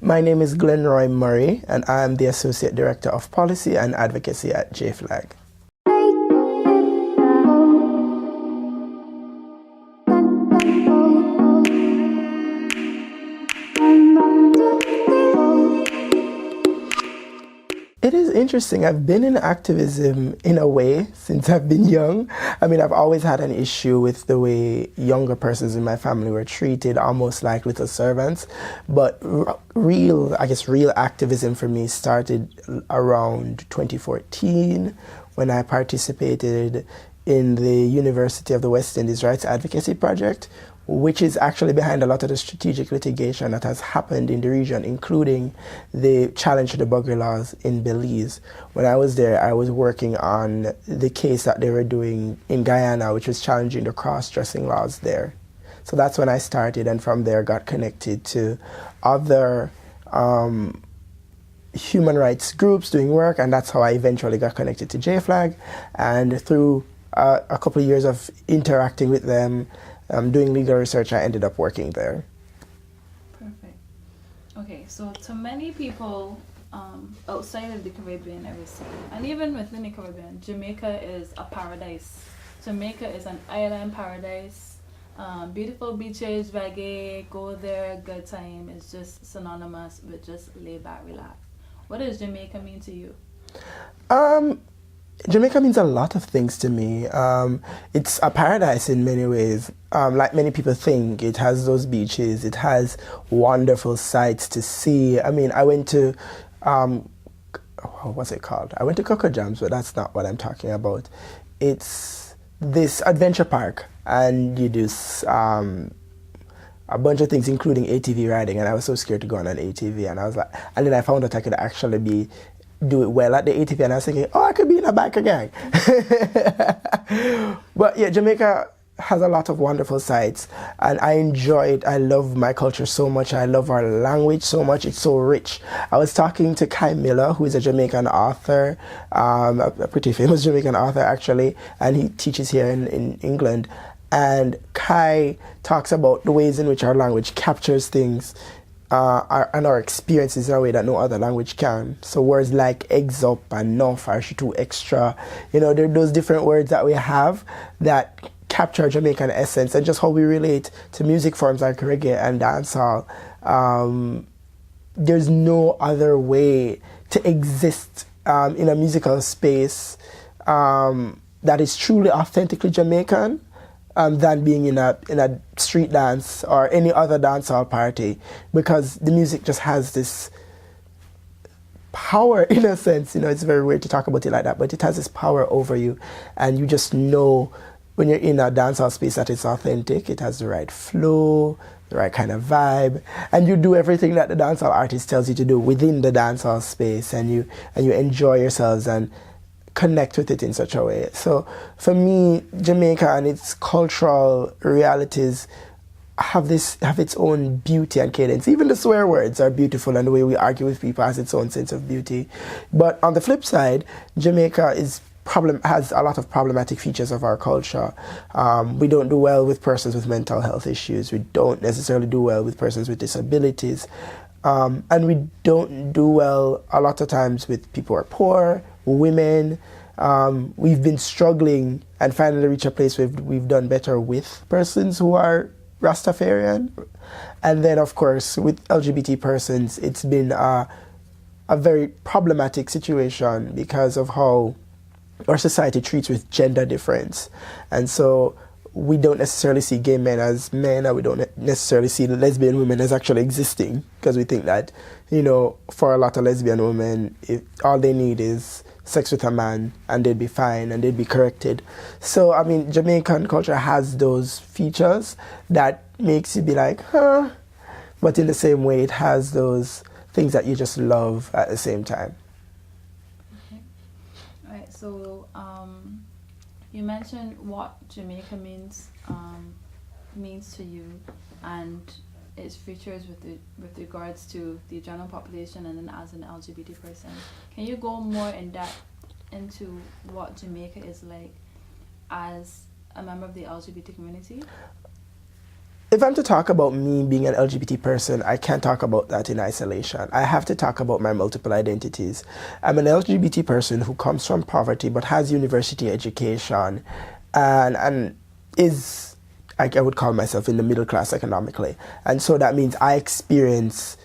My name is Glenroy Murray, and I am the Associate Director of Policy and Advocacy at JFLAG. It is interesting. I've been in activism in a way since I've been young. I mean, I've always had an issue with the way younger persons in my family were treated, almost like little servants. But real activism for me started around 2014 when I participated in the University of the West Indies Rights Advocacy Project, which is actually behind a lot of the strategic litigation that has happened in the region, including the challenge to the Buggery laws in Belize. When I was there, I was working on the case that they were doing in Guyana, which was challenging the cross-dressing laws there. So that's when I started, and from there got connected to other human rights groups doing work, and that's how I eventually got connected to JFLAG. And through a couple of years of interacting with them, doing legal research, I ended up working there. Perfect. Okay, so to many people outside of the Caribbean, I would say, and even within the Caribbean, Jamaica is a paradise. Jamaica is an island paradise. Beautiful beaches, reggae, go there, good time. It's just synonymous with just lay back, relax. What does Jamaica mean to you? Jamaica means a lot of things to me. It's a paradise in many ways. Like many people think, it has those beaches, it has wonderful sights to see. I mean, I went to, what's it called? I went to Coco Jams, but that's not what I'm talking about. It's this adventure park, and you do a bunch of things, including ATV riding, and I was so scared to go on an ATV, and I was like, and then I found out I could actually do it well at the ATV, and I was thinking, oh, I could be in a biker gang. But yeah, Jamaica has a lot of wonderful sights, and I love my culture so much. I love our language so much. It's so rich. I was talking to Kai Miller, who is a Jamaican author, a pretty famous Jamaican author actually, and he teaches here in England. And Kai talks about the ways in which our language captures things and our experiences in a way that no other language can. So words like eggs up and nuff are too extra. You know, there are those different words that we have that capture Jamaican essence and just how we relate to music forms like reggae and dancehall. There's no other way to exist in a musical space that is truly authentically Jamaican than being in a street dance or any other dancehall party, because the music just has this power in a sense. You know, it's very weird to talk about it like that, but it has this power over you, and you just know when you're in a dancehall space that it's authentic. It has the right flow, the right kind of vibe, and you do everything that the dancehall artist tells you to do within the dancehall space, and you enjoy yourselves and connect with it in such a way. So for me, Jamaica and its cultural realities have its own beauty and cadence. Even the swear words are beautiful, and the way we argue with people has its own sense of beauty. But on the flip side, Jamaica has a lot of problematic features of our culture. We don't do well with persons with mental health issues. We don't necessarily do well with persons with disabilities. And we don't do well a lot of times with people who are poor, women. We've been struggling and finally reach a place where we've done better with persons who are Rastafarian. And then, of course, with LGBT persons, it's been a very problematic situation because of how our society treats with gender difference. And so we don't necessarily see gay men as men, and we don't necessarily see lesbian women as actually existing, because we think that, you know, for a lot of lesbian women, all they need is sex with a man and they'd be fine and they'd be corrected. So, I mean, Jamaican culture has those features that makes you be like, huh, but in the same way, it has those things that you just love at the same time. Okay. All right, so you mentioned what Jamaica means to you and its features with regards to the general population and then as an LGBT person. Can you go more in depth into what Jamaica is like as a member of the LGBT community? if I'm to talk about me being an LGBT person, I can't talk about that in isolation. I have to talk about my multiple identities. I'm an LGBT person who comes from poverty but has university education and is, I would call myself in the middle class economically. And so that means I experience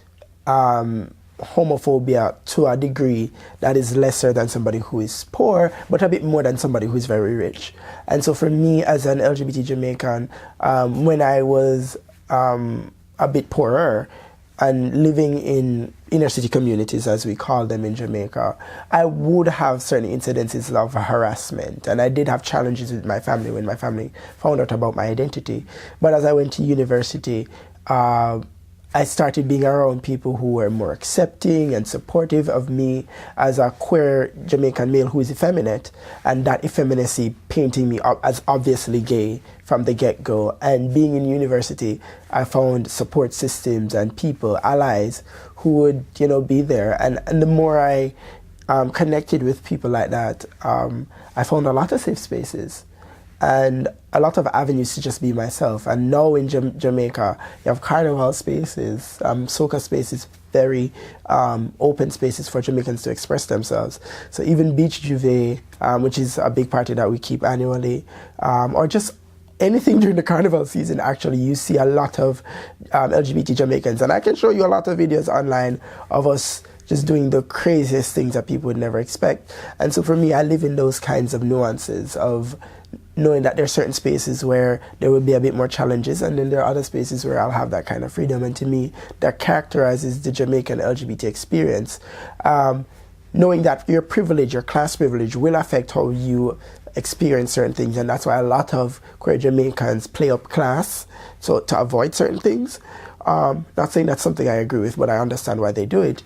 homophobia to a degree that is lesser than somebody who is poor, but a bit more than somebody who is very rich. And so for me as an LGBT Jamaican, when I was a bit poorer and living in inner city communities, as we call them in Jamaica, I would have certain incidences of harassment. And I did have challenges with my family when my family found out about my identity. But as I went to university, I started being around people who were more accepting and supportive of me as a queer Jamaican male who is effeminate, and that effeminacy painting me up as obviously gay from the get-go. And being in university, I found support systems and people, allies, who would, be there. And the more I connected with people like that, I found a lot of safe spaces and a lot of avenues to just be myself. And now in Jamaica, you have carnival spaces, soca spaces, very open spaces for Jamaicans to express themselves. So even Beach Juve, which is a big party that we keep annually, or just anything during the carnival season, actually, you see a lot of LGBT Jamaicans. And I can show you a lot of videos online of us just doing the craziest things that people would never expect. And so for me, I live in those kinds of nuances of knowing that there are certain spaces where there will be a bit more challenges, and then there are other spaces where I'll have that kind of freedom. And to me, that characterizes the Jamaican LGBT experience. Knowing that your privilege, your class privilege, will affect how you experience certain things, and that's why a lot of queer Jamaicans play up class, so to avoid certain things. Not saying that's something I agree with, but I understand why they do it.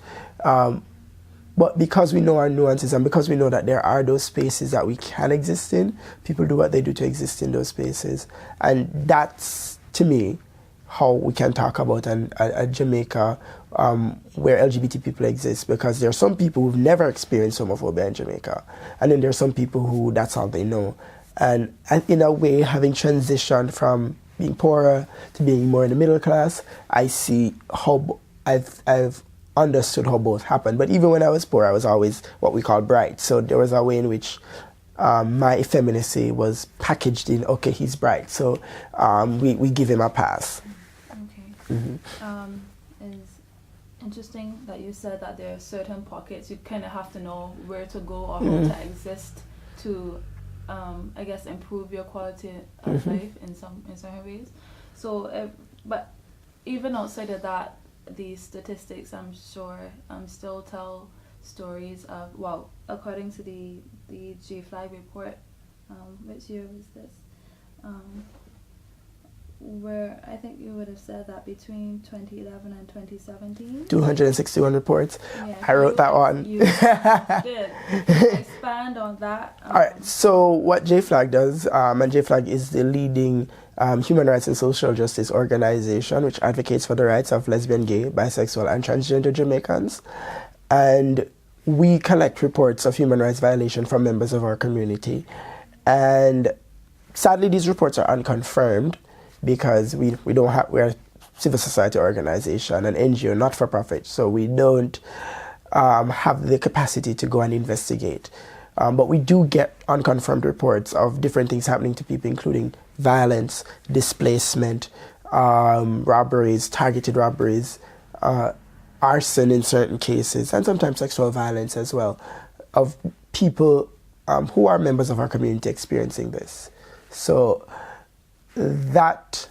But because we know our nuances and because we know that there are those spaces that we can exist in, people do what they do to exist in those spaces. And that's, to me, how we can talk about a Jamaica where LGBT people exist, because there are some people who've never experienced homophobia in Jamaica. And then there are some people who that's all they know. And in a way, having transitioned from being poorer to being more in the middle class, I see how I've understood how both happened. But even when I was poor, I was always what we call bright. So there was a way in which my effeminacy was packaged in, okay, he's bright, so we give him a pass. Okay. Mm-hmm. It's interesting that you said that there are certain pockets you kind of have to know where to go or how to exist to, I guess, improve your quality of life in some ways. So, but even outside of that, the statistics, I'm sure, still tell stories of, well, according to the JFLAG report, which year was this? Where I think you would have said that between 2011 and 2017. 261 reports. Yeah, I wrote that one. You did. Expand on that. All right, so what JFLAG does, and JFLAG is the leading human rights and social justice organization which advocates for the rights of lesbian, gay, bisexual, and transgender Jamaicans. And we collect reports of human rights violation from members of our community. And sadly, these reports are unconfirmed because we're a civil society organization, an NGO, not for profit, so we don't have the capacity to go and investigate. But we do get unconfirmed reports of different things happening to people, including violence, displacement, robberies, targeted robberies, arson in certain cases, and sometimes sexual violence as well, of people who are members of our community experiencing this. So that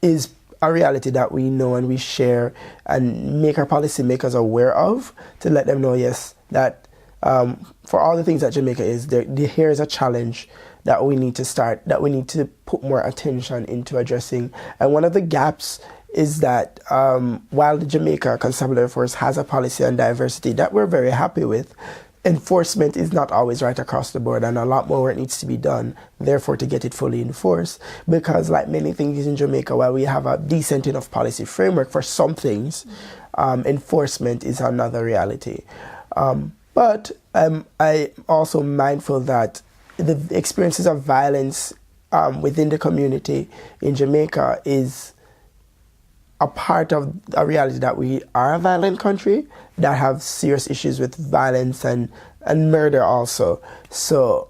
is a reality that we know and we share and make our policymakers aware of, to let them know, yes, that for all the things that Jamaica is, here is a challenge that we need to put more attention into addressing. And one of the gaps is that while the Jamaica Constabulary Force has a policy on diversity that we're very happy with, enforcement is not always right across the board, and a lot more work needs to be done, therefore, to get it fully enforced. Because like many things in Jamaica, while we have a decent enough policy framework for some things, enforcement is another reality. But I'm also mindful that the experiences of violence within the community in Jamaica is a part of a reality that we are a violent country that have serious issues with violence and murder also. So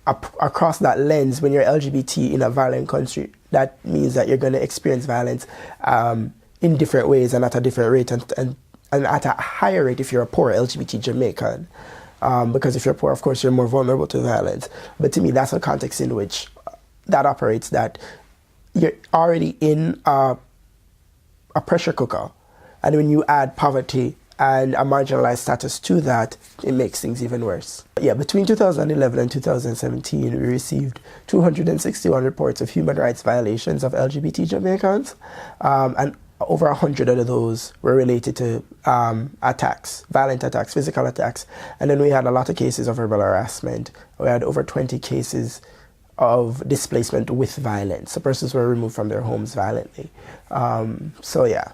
across that lens, when you're LGBT in a violent country, that means that you're going to experience violence in different ways and at a different rate and at a higher rate if you're a poor LGBT Jamaican. Because if you're poor, of course, you're more vulnerable to violence. But to me, that's a context in which that operates, that you're already in a pressure cooker. And when you add poverty and a marginalized status to that, it makes things even worse. Yeah, between 2011 and 2017, we received 261 reports of human rights violations of LGBT Jamaicans, and over 100 of those were related to attacks, violent attacks, physical attacks. And then we had a lot of cases of verbal harassment. We had over 20 cases of displacement with violence. So persons were removed from their homes violently. So yeah.